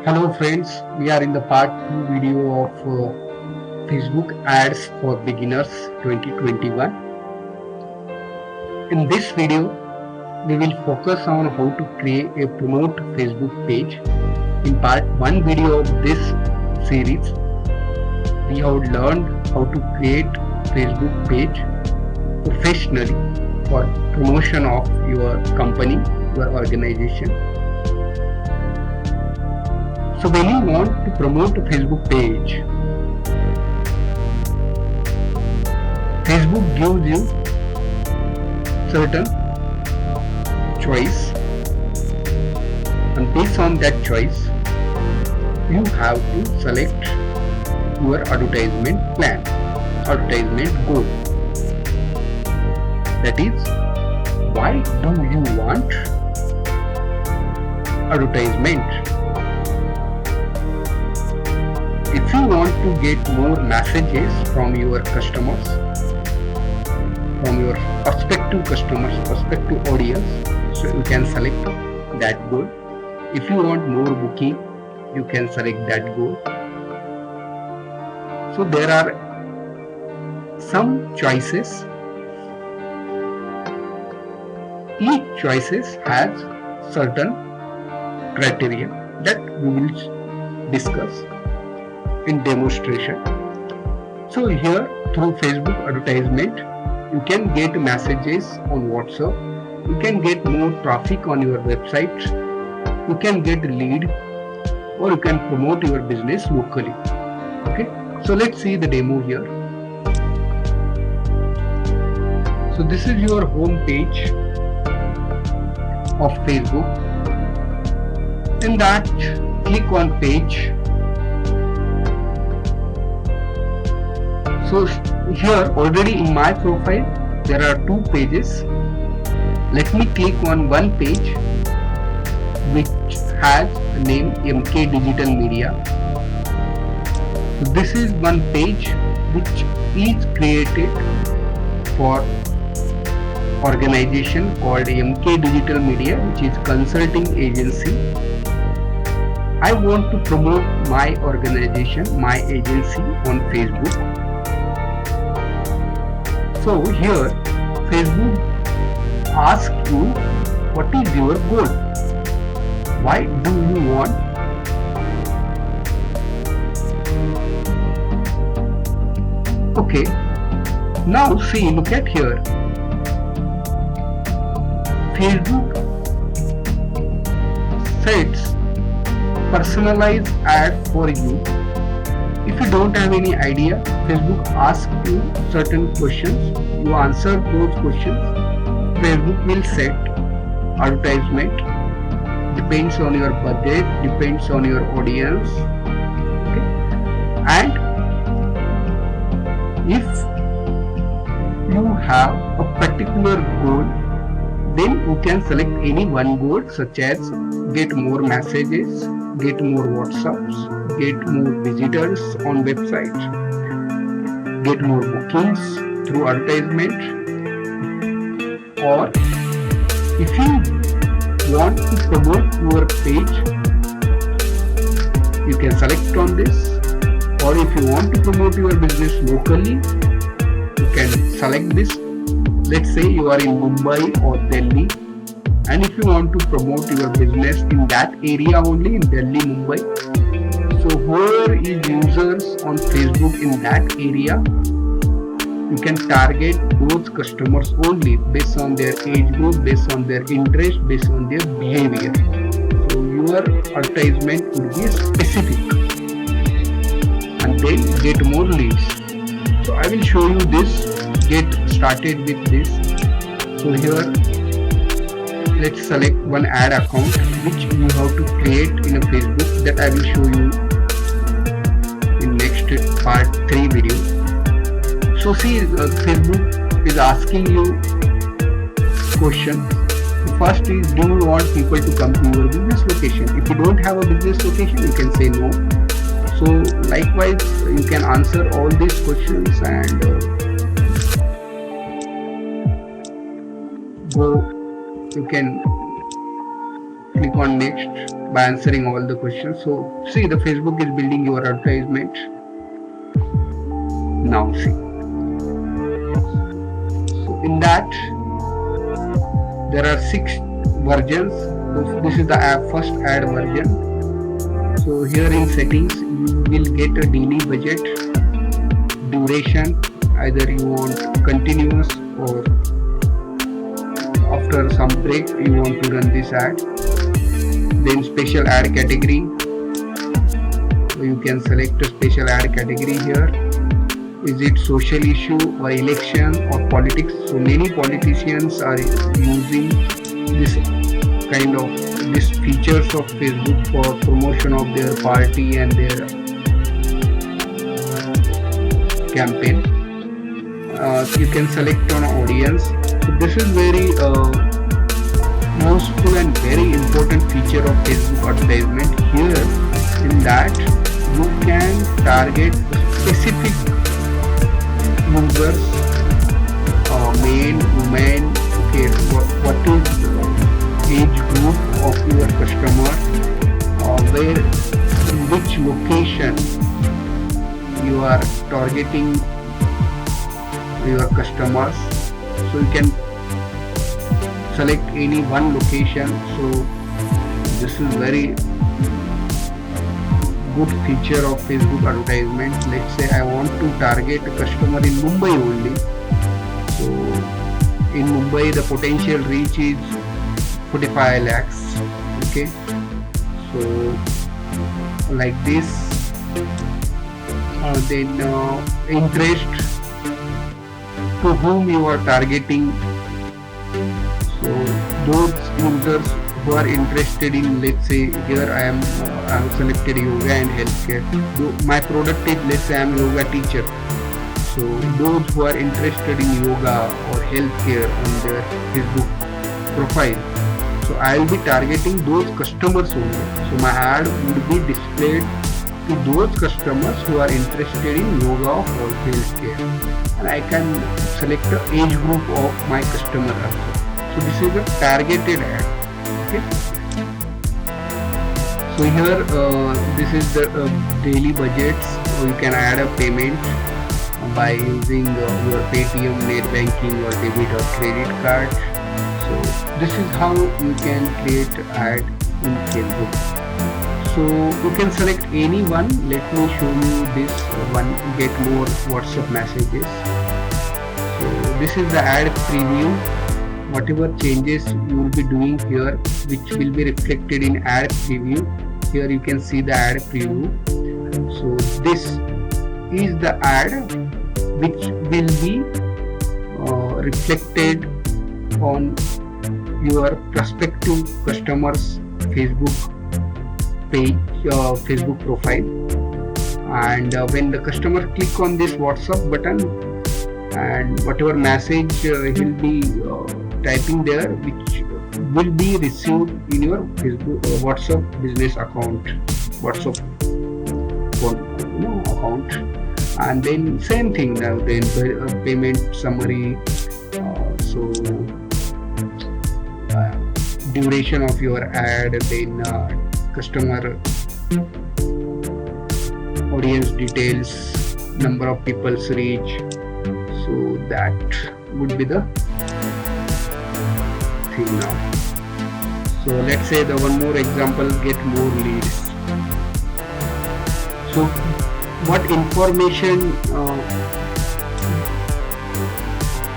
Hello friends, we are in the part 2 video of Facebook ads for beginners 2021. In this video, we will focus on how to create a promote Facebook page. In part 1 video of this series, we have learned how to create Facebook page professionally for promotion of your company, your organization. So when you want to promote a Facebook page, Facebook gives you certain choice, and based on that choice, you have to select your advertisement plan, advertisement goal. That is, why do you want advertisement? If you want to get more messages from your customers, from your prospective customers, prospective audience, so you can select that goal. If you want more booking, you can select that goal. So there are some choices. Each choices has certain criteria that we will discuss in demonstration. So here through Facebook advertisement, you can get messages on WhatsApp, you can get more traffic on your website, you can get lead, or you can promote your business locally. Okay, so let's see the demo here. So this is your home page of Facebook. In that, click on page. So here already in my profile there are two pages. Let me click on one page which has the name MK Digital Media. So this is one page which is created for organization called MK Digital Media, which is consulting agency. I want to promote my organization, my agency on Facebook. So here Facebook asks you what is your goal, why do you want. Okay, now see, look at here. Facebook sets personalized ad for you. If you don't have any idea, Facebook asks you certain questions, you answer those questions, Facebook will set advertisement, depends on your budget, depends on your audience. Okay? And if you have a particular goal, then you can select any one goal, such as get more messages, get more WhatsApps, get more visitors on websites, get more bookings through advertisement, or if you want to promote your page, you can select on this, or if you want to promote your business locally, you can select this. Let's say you are in Mumbai or Delhi, and if you want to promote your business in that area only, in Delhi, Mumbai, so whoever is users on Facebook in that area, you can target those customers only based on their age group, based on their interest, based on their behavior. So your advertisement would be specific, and then get more leads. So I will show you this. Get started with this. So here let's select one ad account which you have to create in a Facebook, that I will show you in next part 3 video. So see, Facebook is asking you questions. The first is, do you want people to come to your business location? If you don't have a business location, you can say no. So likewise, you can answer all these questions and go, you can click on next. by answering all the questions. So see, the Facebook is building your advertisement. Now see, so in that there are 6 versions. This is the first ad version. So here in settings you will get a daily budget, duration, either you want continuous or after some break you want to run this ad. Then special ad category, so you can select a special ad category here. Is it social issue or election or politics? So many politicians are using this kind of these features of Facebook for promotion of their party and their campaign. You can select on audience. So this is very useful and very important feature of Facebook advertisement. Here in that you can target specific users, male, women. Okay, what is the age group of your customer, where in which location you are targeting your customers. So you can select any one location. So this is very good feature of Facebook advertisement. Let's say I want to target a customer in Mumbai only. So in Mumbai the potential reach is 45 lakhs. Okay, so like this. Then interest, to whom you are targeting. So those users who are interested in, let's say here I am selected yoga and healthcare. My product is, let's say I am yoga teacher. So those who are interested in yoga or healthcare on their Facebook profile. So I will be targeting those customers only. So my ad would be displayed to those customers who are interested in yoga or healthcare, and I can select the age group of my customer also. So this is a targeted ad. Okay. So here this is the daily budgets. So you can add a payment by using your Paytm, net banking or debit or credit card. So this is how you can create ad in Facebook. So you can select any one. Let me show you this one, get more WhatsApp messages. So this is the ad preview. Whatever changes you will be doing here, which will be reflected in ad preview. Here you can see the ad preview. So this is the ad which will be reflected on your prospective customers Facebook page, Facebook profile. And when the customer click on this WhatsApp button, and whatever message he'll be typing there, which will be received in your Facebook WhatsApp business account, WhatsApp account. And then same thing now, then payment summary, duration of your ad, then customer audience details, number of people's reach. So that would be the thing now. So let's say the one more example, get more leads. So what information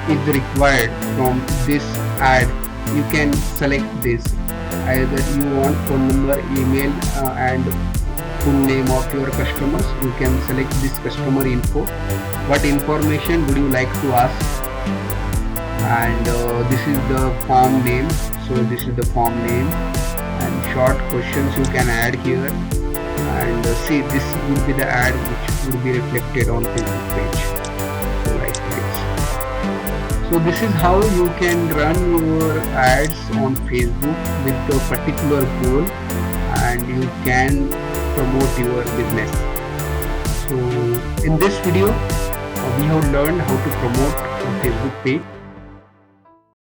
is required from this ad? You can select this. Either you want phone number, email and full name of your customers. You can select this customer info. What information would you like to ask? And this is the form name. So this is the form name, and short questions you can add here. And see, this will be the ad which will be reflected on Facebook page. So like this. So this is how you can run your ads on Facebook with a particular goal, and you can promote your business. So in this video we have learned how to promote a Facebook page.